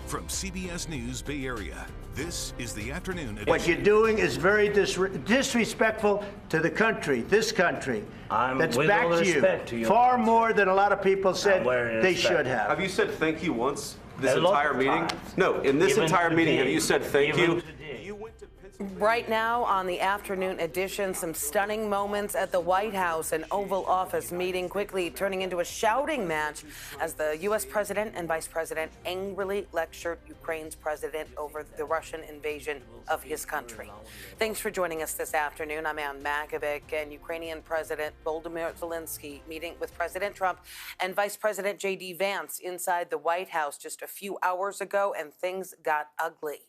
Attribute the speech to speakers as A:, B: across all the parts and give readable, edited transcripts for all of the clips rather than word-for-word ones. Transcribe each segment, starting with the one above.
A: From CBS News Bay Area, this is the afternoon edition.
B: What you're doing is very disrespectful to the country, this country. That's back to you. Far more than a lot of people said they should have.
C: Have you said thank you once this entire meeting? No, in this entire meeting, have you said thank you?
D: Right now on the afternoon edition, some stunning moments at the White House, an Oval Office meeting quickly turning into a shouting match as the U.S. president and vice president angrily lectured Ukraine's president over the Russian invasion of his country. Thanks for joining us this afternoon. I'm Ann Makovic, and Ukrainian President Volodymyr Zelensky meeting with President Trump and Vice President J.D. Vance inside the White House just a few hours ago, and things got ugly.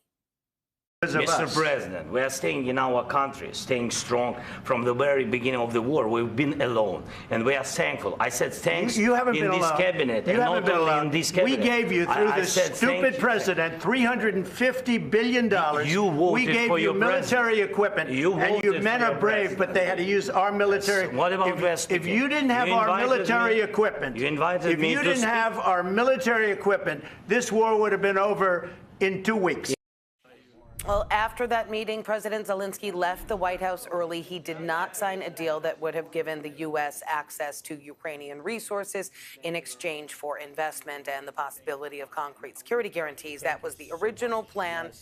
E: Mr. President, we are staying in our country, staying strong from the very beginning of the war. We've been alone, and we are thankful. I said thanks
B: you haven't
E: in
B: been
E: this
B: alone.
E: cabinet,
B: you
E: and
B: haven't
E: not
B: been
E: only
B: alone.
E: in this cabinet.
B: We gave you, through this stupid president, $350 billion.
E: You voted
B: we gave
E: for
B: you
E: your
B: military equipment, and you men are brave, but they had to use our military.
E: What about
B: if you didn't have our military equipment, if you didn't have our military equipment, this war would have been over in 2 weeks.
D: Well, after that meeting, President Zelensky left the White House early. He did not sign a deal that would have given the U.S. access to Ukrainian resources in exchange for investment and the possibility of concrete security guarantees. That was the original plan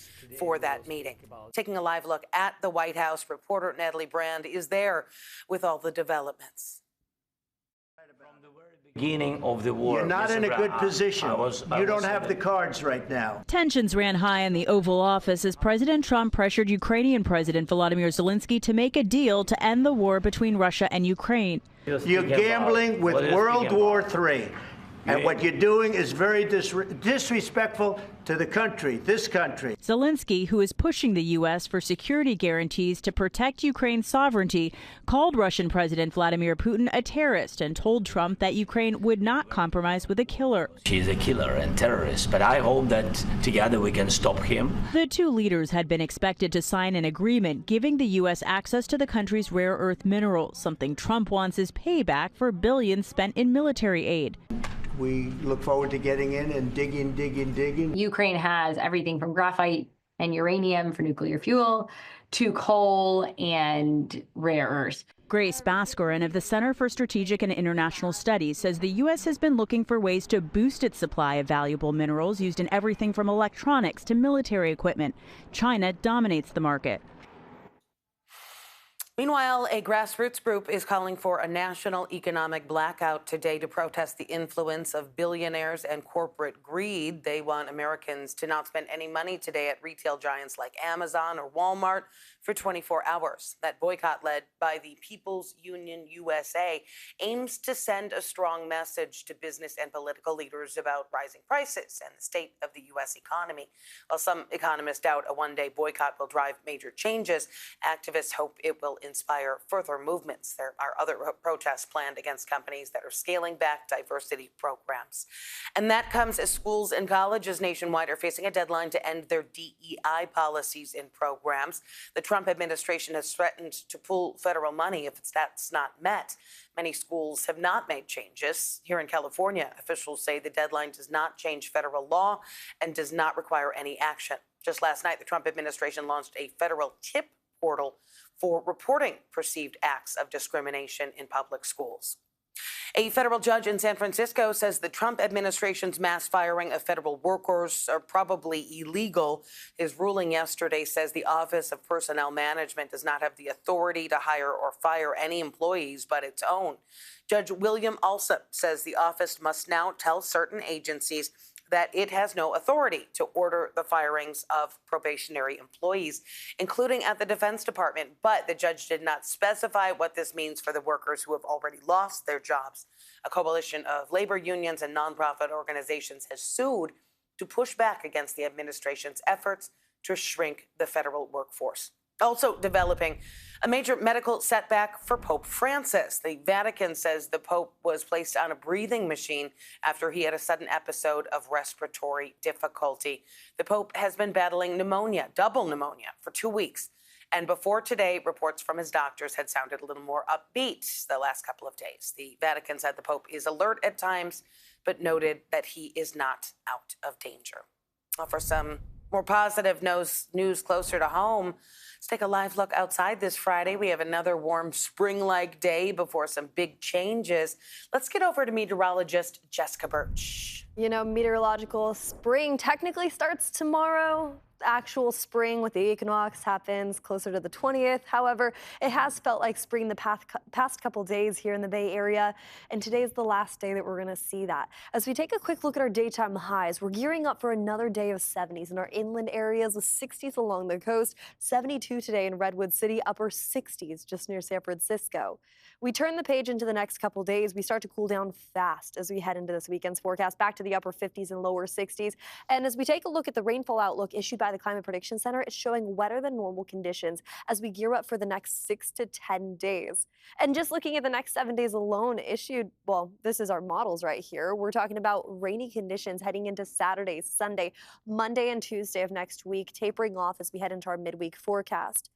D: for that meeting. Taking a live look at the White House, reporter Natalie Brand is there with all the developments.
E: Beginning of the war.
B: You're not in a good position. You don't have the cards right now.
F: Tensions ran high in the Oval Office as President Trump pressured Ukrainian President Volodymyr Zelensky to make a deal to end the war between Russia and Ukraine.
B: You're gambling with World War III. And what you're doing is very disrespectful to the country, this country.
F: Zelensky, who is pushing the U.S. for security guarantees to protect Ukraine's sovereignty, called Russian President Vladimir Putin a terrorist and told Trump that Ukraine would not compromise with a killer.
E: She's a killer and terrorist, but I hope that together we can stop him.
F: The two leaders had been expected to sign an agreement giving the U.S. access to the country's rare earth minerals, something Trump wants as payback for billions spent in military aid.
B: We look forward to getting in and digging.
G: Ukraine has everything from graphite and uranium for nuclear fuel to coal and rare earths.
F: Grace Baskarin of the Center for Strategic and International Studies says the U.S. has been looking for ways to boost its supply of valuable minerals used in everything from electronics to military equipment. China dominates the market.
D: Meanwhile, a grassroots group is calling for a national economic blackout today to protest the influence of billionaires and corporate greed. They want Americans to not spend any money today at retail giants like Amazon or Walmart for 24 hours. That boycott, led by the People's Union USA, aims to send a strong message to business and political leaders about rising prices and the state of the U.S. economy. While some economists doubt a one-day boycott will drive major changes, activists hope it will inspire further movements. There are other protests planned against companies that are scaling back diversity programs. And that comes as schools and colleges nationwide are facing a deadline to end their DEI policies and programs. The Trump administration has threatened to pull federal money if that's not met. Many schools have not made changes. Here in California, officials say the deadline does not change federal law and does not require any action. Just last night, the Trump administration launched a federal tip portal for reporting perceived acts of discrimination in public schools. A federal judge in San Francisco says the Trump administration's mass firing of federal workers are probably illegal. His ruling yesterday says the Office of Personnel Management does not have the authority to hire or fire any employees but its own. Judge William Alsup says the office must now tell certain agencies that it has no authority to order the firings of probationary employees, including at the Defense Department. But the judge did not specify what this means for the workers who have already lost their jobs. A coalition of labor unions and nonprofit organizations has sued to push back against the administration's efforts to shrink the federal workforce. Also developing, a major medical setback for Pope Francis. The Vatican says the Pope was placed on a breathing machine after he had a sudden episode of respiratory difficulty. The Pope has been battling pneumonia, double pneumonia, for 2 weeks. And before today, reports from his doctors had sounded a little more upbeat the last couple of days. The Vatican said the Pope is alert at times, but noted that he is not out of danger. Well, for some more positive news closer to home, let's take a live look outside this Friday. We have another warm spring-like day before some big changes. Let's get over to meteorologist Jessica Birch.
H: You know, meteorological spring technically starts tomorrow. Actual spring with the equinox happens closer to the 20th. However, it has felt like spring the past couple days here in the Bay Area, and today is the last day that we're going to see that. As we take a quick look at our daytime highs, we're gearing up for another day of 70s in our inland areas with 60s along the coast, 72 today in Redwood City, upper 60s just near San Francisco. We turn the page into the next couple days. We start to cool down fast as we head into this weekend's forecast, back to the upper 50s and lower 60s. And as we take a look at the rainfall outlook issued by the Climate Prediction Center, it's showing wetter than normal conditions as we gear up for the next 6 to 10 days. And just looking at the next 7 days alone issued, well, this is our models right here. We're talking about rainy conditions heading into Saturday, Sunday, Monday, and Tuesday of next week, tapering off as we head into our midweek forecast.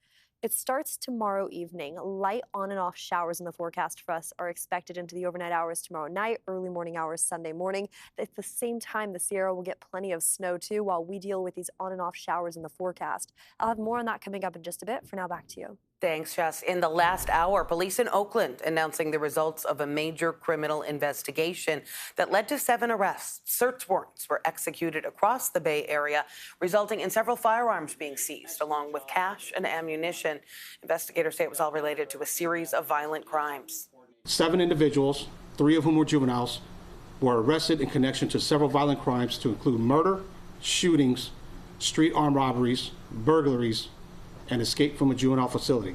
H: It starts tomorrow evening. Light on and off showers in the forecast for us are expected into the overnight hours tomorrow night, early morning hours Sunday morning. At the same time, the Sierra will get plenty of snow too while we deal with these on and off showers in the forecast. I'll have more on that coming up in just a bit. For now, back to you.
D: Thanks, Jess. In the last hour, police in Oakland announcing the results of a major criminal investigation that led to 7 arrests. Search warrants were executed across the Bay Area, resulting in several firearms being seized, along with cash and ammunition. Investigators say it was all related to a series of violent crimes.
I: 7 individuals, 3 of whom were juveniles, were arrested in connection to several violent crimes to include murder, shootings, street armed robberies, burglaries, and escape from a juvenile facility.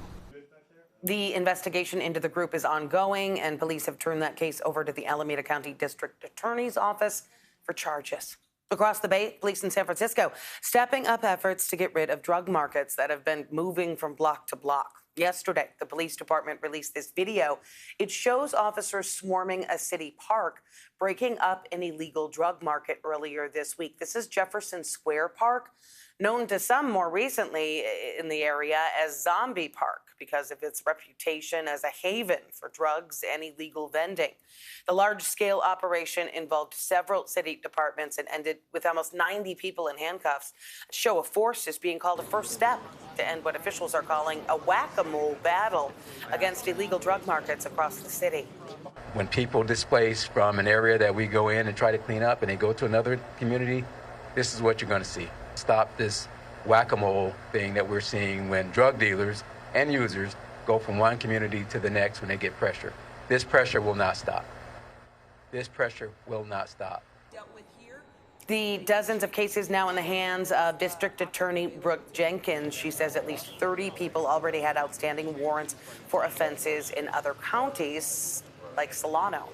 D: The investigation into the group is ongoing, and police have turned that case over to the Alameda County District Attorney's Office for charges. Across the Bay, police in San Francisco stepping up efforts to get rid of drug markets that have been moving from block to block. Yesterday, the police department released this video. It shows officers swarming a city park, breaking up an illegal drug market earlier this week. This is Jefferson Square Park, known to some more recently in the area as Zombie Park because of its reputation as a haven for drugs and illegal vending. The large-scale operation involved several city departments and ended with almost 90 people in handcuffs. A show of force is being called a first step to end what officials are calling a whack-a-mole battle against illegal drug markets across the city.
J: When people displace from an area that we go in and try to clean up and they go to another community, this is what you're going to see. Stop this whack-a-mole thing that we're seeing when drug dealers and users go from one community to the next when they get pressure. This pressure will not stop. This pressure will not stop.
D: The dozens of cases now in the hands of District Attorney Brooke Jenkins. She says at least 30 people already had outstanding warrants for offenses in other counties like Solano.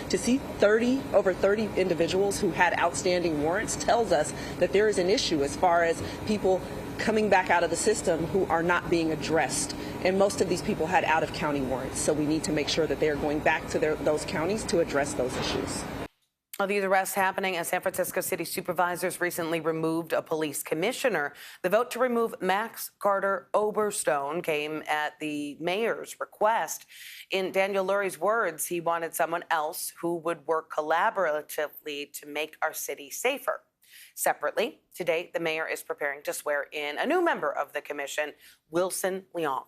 K: To see over 30 individuals who had outstanding warrants tells us that there is an issue as far as people coming back out of the system who are not being addressed. And most of these people had out-of-county warrants, so we need to make sure that they are going back to those counties to address those issues.
D: Well, these arrests happening as San Francisco city supervisors recently removed a police commissioner. The vote to remove Max Carter Oberstone came at the mayor's request. In Daniel Lurie's words, he wanted someone else who would work collaboratively to make our city safer. Separately, today, the mayor is preparing to swear in a new member of the commission, Wilson Leong.